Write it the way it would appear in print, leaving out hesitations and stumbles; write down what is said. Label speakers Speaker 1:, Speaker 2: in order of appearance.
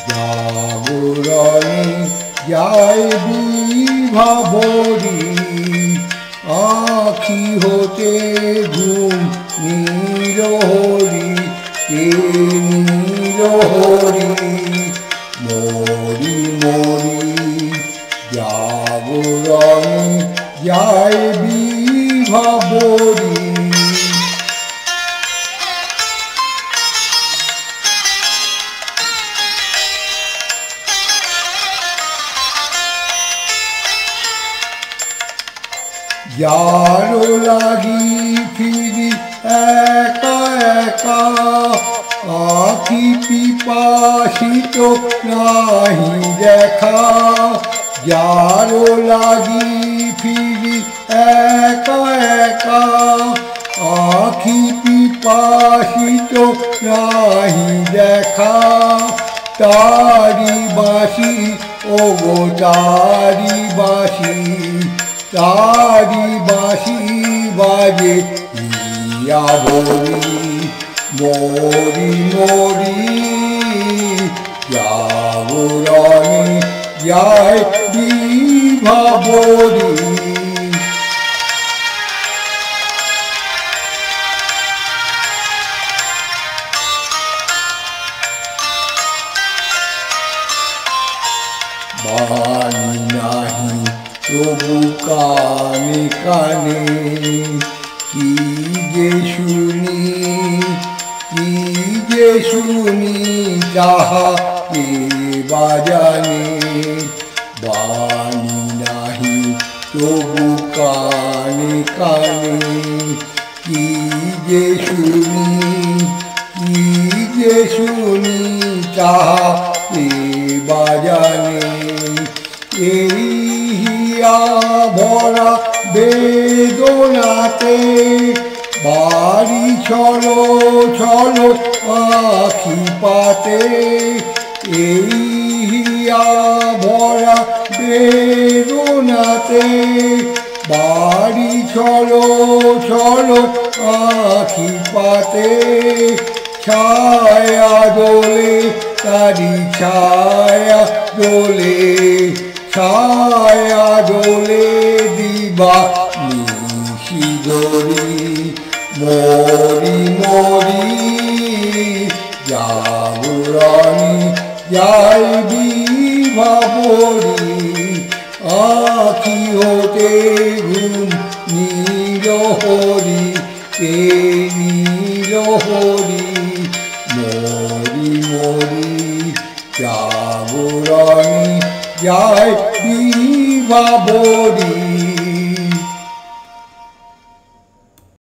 Speaker 1: জাগরণে যায় বিভাবরী, আঁখি হতে ঘুম নীলহরি, কে নীলহরি। মরি মরি জাগরণে যায় বিভাবরী। যারো লাগি ফিরি একা একা, আঁখি পিপাসিত নাহি দেখা। যারো লাগি ফিরি একা একা, আঁখি পিপাসিত নাহি দেখা। তারি বাঁশি ওগো তারি বাঁশি, তারি বাঁশি বাজে ইয়া ভরি। মরি মরি জাগরণে যায় বিভাবরী। বাণী নাহি তবু কানে কানে, কি যে শুনি কি যে শুনি তাহা কে বা জানে। বাণী নাহি তবু কানে কানে, কি যে শুনি কি যে শুনি তাহা কে বা জানে। এই হিয়া ভরা বেদনাতে বাড়ি ছলো ছলো আঁখি পাতে। এই হিয়া ভরা বেদনাতে বাড়ি ছলো ছলো আঁখি পাতে। ছায়া দোলে তারি ছায়া দোলে, ছায়া দোলে দিবা নিশি ধরি। মরি মরি জাগরণে যায় বিভাবরী, আঁখি হতে ঘুম নীলহরি, কে নীলহরি। মরি মরি জাগরণে যায় বিভাবরী।